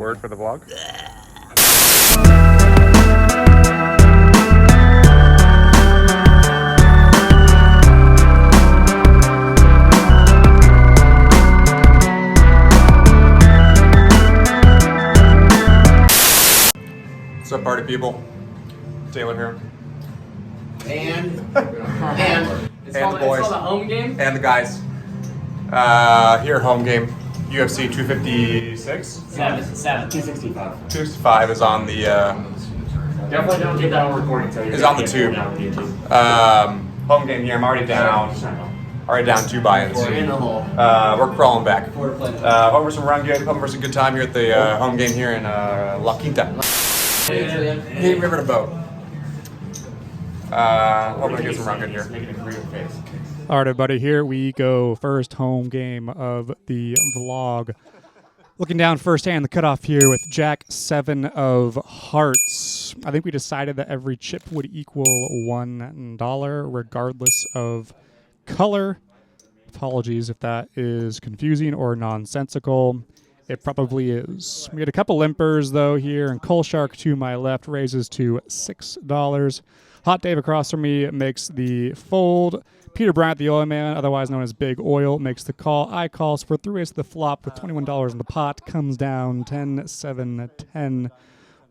word for the vlog. What's up, party people? Taylor here. And the boys. It's called a home game? And the guys. Here at home game. UFC 256? 265. 265 is on the Definitely don't get that on recording until you're is on the tube. Home game here. I'm already down. Already down 2 buy-ins. We're in the hole. We're crawling back. Hoping for some run good. Hoping for some good time here at the home game here in La Quinta. Hey, River to boat. Hoping to get some run good here. All right, everybody, here we go. First home game of the vlog. Looking down first hand, the cutoff here with Jack 7 of hearts. I think we decided that every chip would equal $1 regardless of color. Apologies if that is confusing or nonsensical. It probably is. We had a couple limpers, though, here, and Coal Shark to my left raises to $6. Hot Dave across from me makes the fold. Peter Bryant, the oil man, otherwise known as Big Oil, makes the call. I calls for 3 ways to the flop with $21 in the pot. Comes down 10-7-10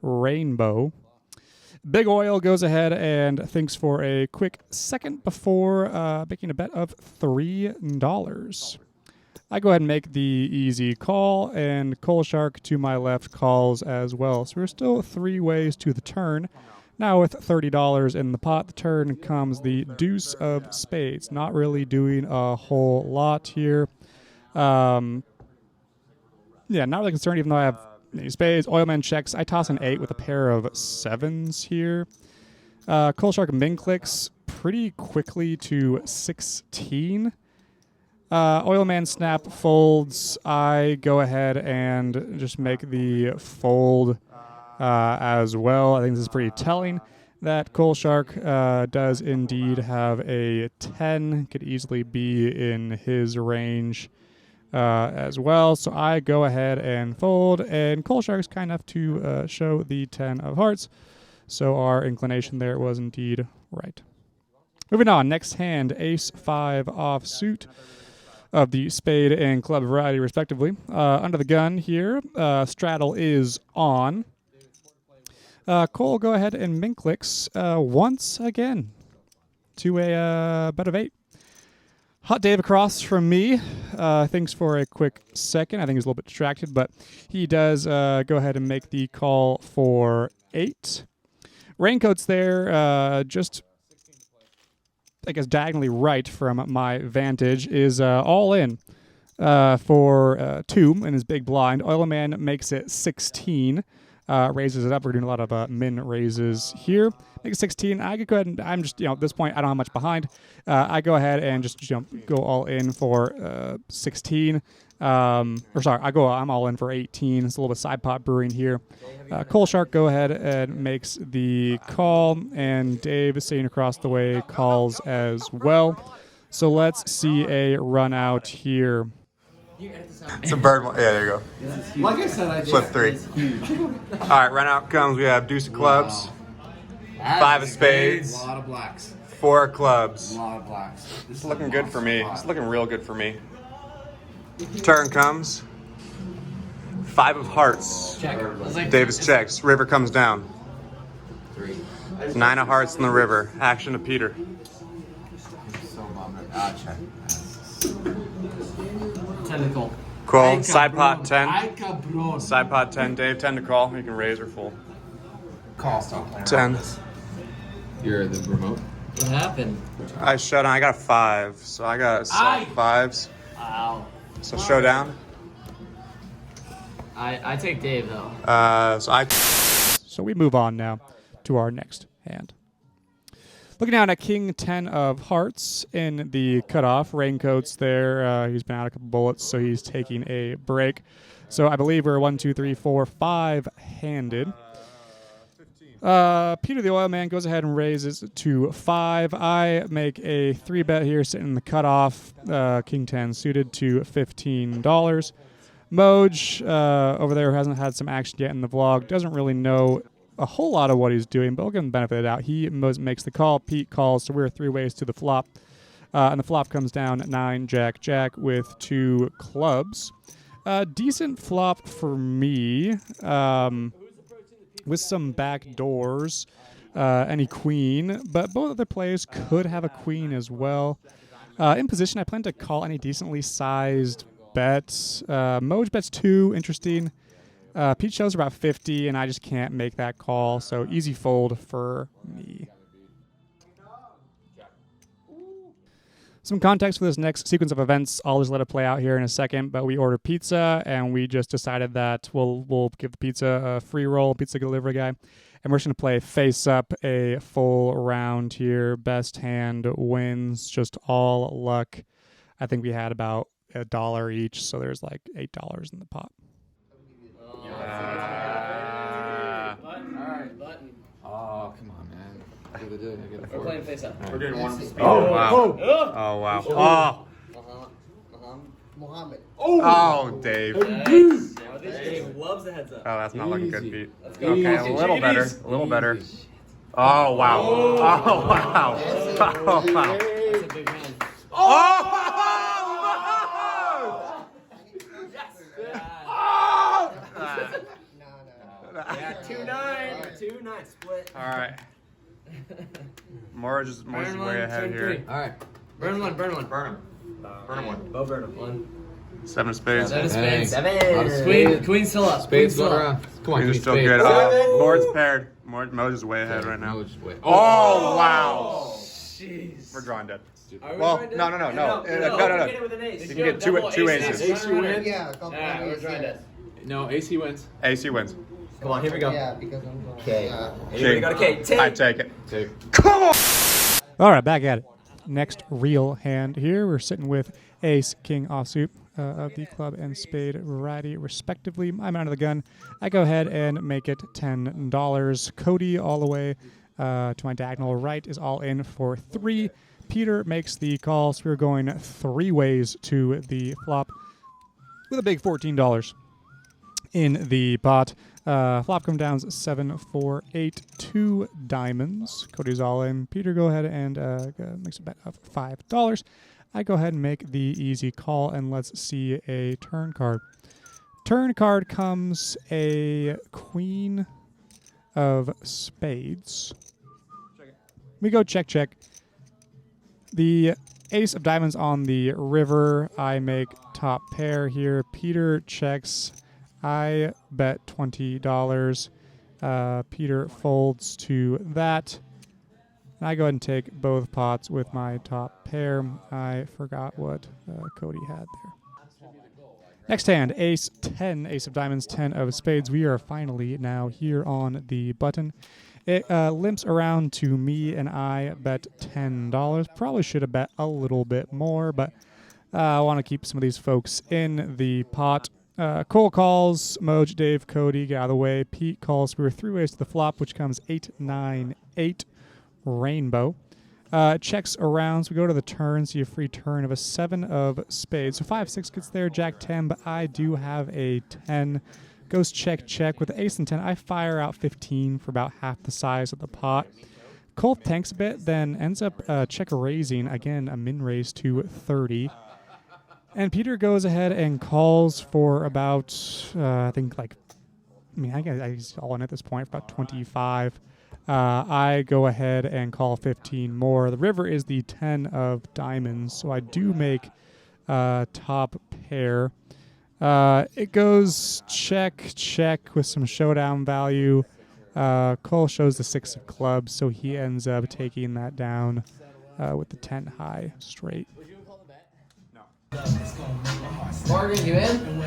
rainbow. Big Oil goes ahead and thinks for a quick second before making a bet of $3. I go ahead and make the easy call, and Coal Shark to my left calls as well. So we're still 3 ways to the turn. Now with $30 in the pot, the turn comes the deuce of spades. Not really doing a whole lot here. Yeah, not really concerned even though I have many spades. Oilman checks. I toss an 8 with a pair of 7s here. Coal Shark min clicks pretty quickly to 16. Oilman snap folds. I go ahead and just make the fold as well. I think this is pretty telling that Coal Shark does indeed have a 10. Could easily be in his range as well. So I go ahead and fold, and Coal Shark is kind enough to show the 10 of hearts. So our inclination there was indeed right. Moving on, next hand, Ace 5 offsuit of the spade and club variety, respectively. Under the gun here, straddle is on. Cole, go ahead and min clicks once again to a bet of 8. Hot Dave across from me thinks for a quick second. I think he's a little bit distracted, but he does go ahead and make the call for 8. Raincoat's there, just, I guess, diagonally right from my vantage, is all in for 2 in his big blind. Oilman makes it 16. Raises it up. We're doing a lot of min raises here. Make it 16. I could go ahead and I'm just, at this point, I don't have much behind. I go ahead and just go all in for 16. I'm all in for 18. It's a little bit side pot brewing here. Coal Shark go ahead and makes the call, and Dave sitting across the way calls as well. So let's see a run out here. It's a bird one. Yeah, there you go. Like I said, I Flip 3. All right, run out comes. We have deuce of clubs, 5 of spades, A lot of blacks. 4 of clubs. A lot of blacks. It's looking good for me. It's looking real good for me. Turn comes. 5 of hearts. Davis checks. River comes down. 9 of hearts in the river. Action to Peter. Check. Technical. Call. Side pot 10. Side pot 10. Dave, 10 to call. You can raise or full. Call. Stop playing. 10. You're the remote. What happened? I shut down. I got a 5. So I got 5s. Wow. So showdown. I take Dave though. So we move on now to our next hand. Looking down at King 10 of hearts in the cutoff. Raincoat's there. He's been out a couple bullets, so he's taking a break. So I believe we're 1, 2, 3, 4, 5-handed. Peter the Oil Man goes ahead and raises to 5. I make a 3-bet here, sitting in the cutoff. King 10 suited to $15. Moj over there hasn't had some action yet in the vlog. Doesn't really know a whole lot of what he's doing, but we'll give him the benefit of the doubt. He makes the call. Pete calls, so we're 3 ways to the flop. And the flop comes down 9, Jack, Jack with 2 clubs. Decent flop for me, with some back doors, any queen, but both other players could have a queen as well. In position, I plan to call any decently sized bets. Moj bets 2, interesting. Pete shows about 50, and I just can't make that call, so easy fold for me. Some context for this next sequence of events. I'll just let it play out here in a second, but we ordered pizza, and we just decided that we'll give the pizza a free roll, pizza delivery guy, and we're just going to play face up a full round here. Best hand wins, just all luck. I think we had about $1 each, so there's like $8 in the pot. Alright, button. Oh, come on, man. We're playing face up. We're doing one speed. Oh, wow. Oh, wow. Muhammad. Oh, Dave. Nice. Dave loves the heads up. Oh, that's not looking good, Pete. Let's go. Okay, a little better. A little better. Oh, wow. Oh, wow. Oh, wow. That's a big hand. Oh! Yeah, 2-9. 2-9 split. All right. Morris is way ahead here. All right. Burn one. Burn him one. Bo burn him. 1. 7 of spades. 7 of spades. Lot of 7. spades. Queen still up. Spades Queen going still up. around. Come on, He's give still me good. spades. Board's paired. Moj is way ahead right now. Moj is way- Oh, wow. Jeez. We're drawing dead. Are we Well, drawing dead? no. No. Get it with an ace. You can get two aces. AC wins. Yeah, a couple Yeah, of we're days, drawing yeah. dead. No, AC wins. AC wins. Come on, here we go. Yeah, because I'm going. Okay. Yeah. Here we go. Okay, take. I take it. Take. Come on! All right, back at it. Next real hand here. We're sitting with ace, king offsuit of the club and spade variety, respectively. I'm out of the gun. I go ahead and make it $10. Cody all the way to my diagonal right is all in for 3. Peter makes the call, so we're going 3 ways to the flop with a big $14 in the pot. Flop come down 7, 4, 8, 2 diamonds. Cody's all in. Peter, go ahead and makes a bet of $5. I go ahead and make the easy call, and let's see a turn card. Turn card comes a queen of spades. We go check, check. The ace of diamonds on the river. I make top pair here. Peter checks. I bet $20. Peter folds to that. And I go ahead and take both pots with my top pair. I forgot what Cody had there. Next hand, ace 10, ace of diamonds, 10 of spades. We are finally now here on the button. It limps around to me, and I bet $10. Probably should have bet a little bit more, but I want to keep some of these folks in the pot. Cole calls, Moj, Dave, Cody, get out of the way. Pete calls. We were 3 ways to the flop, which comes 8, 9, 8, rainbow. Checks around, so we go to the turn, see a free turn of a 7 of spades. So 5, 6 gets there, Jack 10, but I do have a 10. Goes check, check. With the ace and 10, I fire out 15 for about half the size of the pot. Cole tanks a bit, then ends up check raising, again, a min raise to 30. And Peter goes ahead and calls for about, I think, like, I guess he's all in at this point, for about 25. I go ahead and call 15 more. The river is the 10 of diamonds, so I do make top pair. It goes check, check with some showdown value. Cole shows the 6 of clubs, so he ends up taking that down with the 10 high straight. Morgan, you in?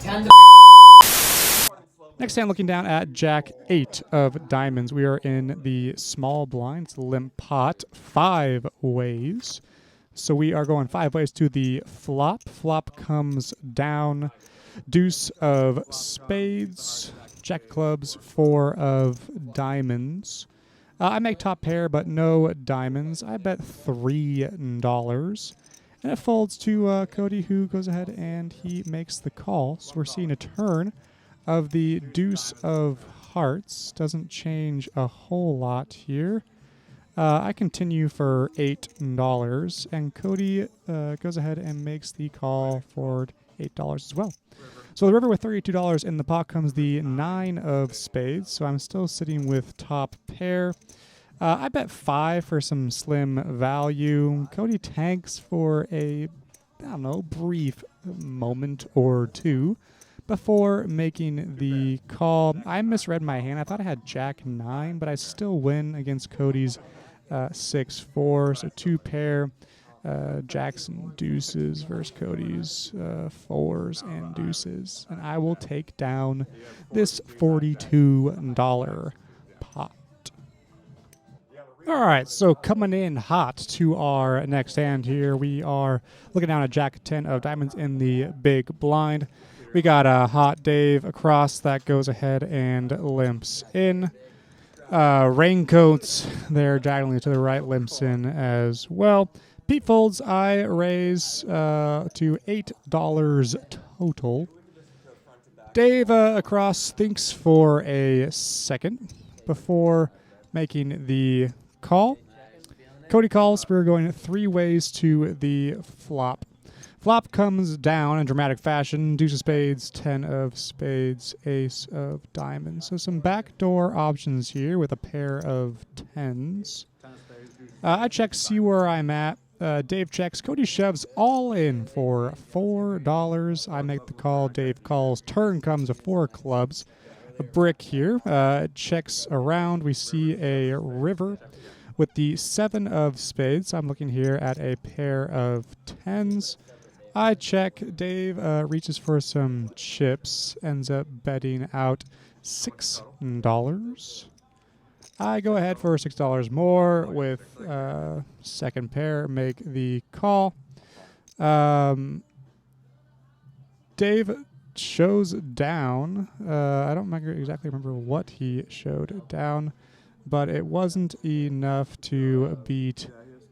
10 to Next hand, looking down at Jack 8 of diamonds. We are in the small blind. It's a limp pot, 5 ways. So we are going 5 ways to the flop. Flop comes down. Deuce of spades. Jack clubs, 4 of diamonds. I make top pair, but no diamonds. I bet $3. And it folds to Cody, who goes ahead and he makes the call. So we're seeing a turn of the deuce of hearts. Doesn't change a whole lot here. I continue for $8, and Cody goes ahead and makes the call for $8 as well. So the river with $32 in the pot comes the 9 of spades, so I'm still sitting with top pair. I bet 5 for some slim value. Cody tanks for a, I don't know, brief moment or two before making the call. I misread my hand. I thought I had Jack 9, but I still win against Cody's 6-4. So 2 pair, jacks and deuces versus Cody's 4s and deuces. And I will take down this $42 pot. All right, so coming in hot to our next hand here, we are looking down at Jack 10 of diamonds in the big blind. We got a hot Dave across that goes ahead and limps in. Raincoats there diagonally to the right limps in as well. Pete folds, I raise to $8 total. Dave across thinks for a second before making the call. Cody calls. We're going 3 ways to the flop. Flop comes down in dramatic fashion. Deuce of spades, 10 of spades, ace of diamonds. So some backdoor options here with a pair of 10s. I check, see where I'm at. Dave checks. Cody shoves all in for $4. I make the call. Dave calls. Turn comes a 4 clubs. A brick here. Checks around. We see a river with the 7 of spades. I'm looking here at a pair of 10s. I check. Dave reaches for some chips. Ends up betting out $6. I go ahead for $6 more with second pair. Make the call. Dave shows down. I don't exactly remember what he showed down, but it wasn't enough to beat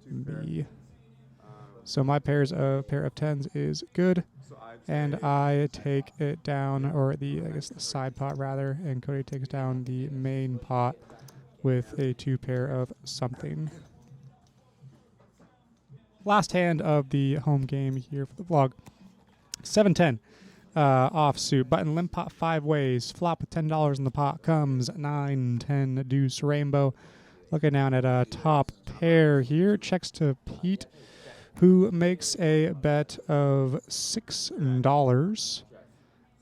me. So my pair of 10s is good, and I take it down, or the side pot rather, and Cody takes down the main pot with a 2 pair of something. Last hand of the home game here for the vlog. 7-10. Offsuit. Button limp pot 5 ways. Flop with $10 in the pot comes 9-10 deuce rainbow. Looking down at a top pair here. Checks to Pete, who makes a bet of $6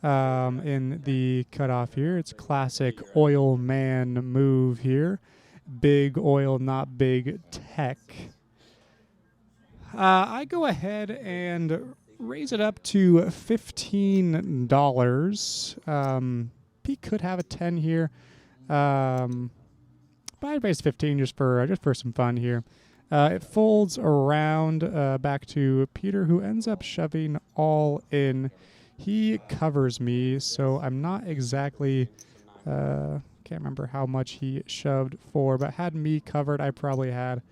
in the cutoff here. It's classic oil man move here. Big oil, not big tech. I go ahead and raise it up to $15. Pete could have a 10 here, but I raised 15 just for some fun here. It folds around back to Peter, who ends up shoving all in. He covers me, so I'm not exactly, can't remember how much he shoved for, but had me covered, I probably had,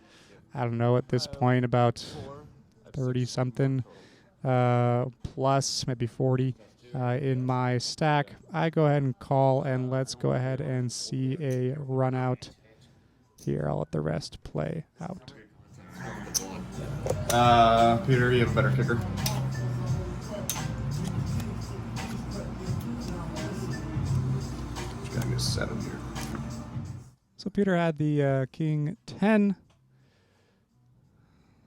I don't know, at this point, about 30-something, plus maybe 40 in my stack. I go ahead and call, and let's go ahead and see a run out here. I'll let the rest play out. Peter, you have a better kicker. Just gotta get 7 here. So Peter had the king 10.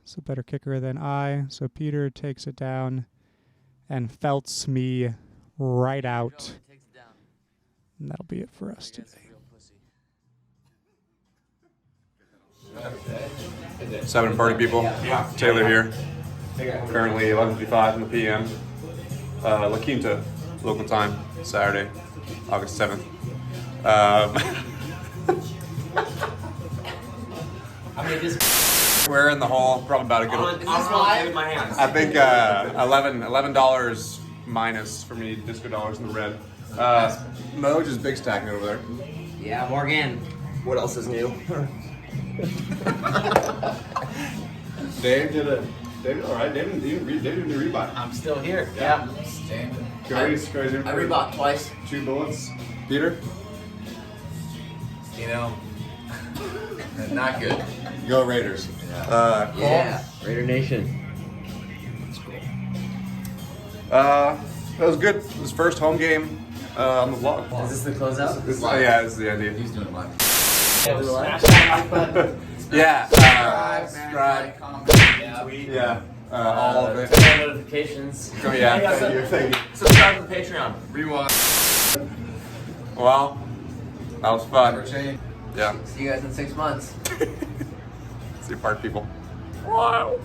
So better kicker than I. So Peter takes it down and felts me right out. And that'll be it for us today. 7 party people. Taylor here. Currently 11:55 in the PM. La Quinta, local time, Saturday, August 7th. We're in the hall, probably about a good. I think $11 minus for me, Disko dollars in the red. Mo just big stacking over there. Yeah, Morgan. What else is new? Dave did a David, all right. David didn't rebot. I'm still here. Yeah. Cody's I rebought twice. 2 bullets. Peter, You know, not good. go Raiders. Cole? Yeah. Raider Nation. That was good. His first home game on the vlog. Is this the closeout? Yeah, this is the idea. He's doing live. Yeah. Subscribe, comment, tweet. Yeah. All of it. Turn notifications. Oh, yeah. Thank you. Subscribe to the Patreon. Rewind. Well, that was fun. Yeah. See you guys in 6 months. See you, park people. Wow.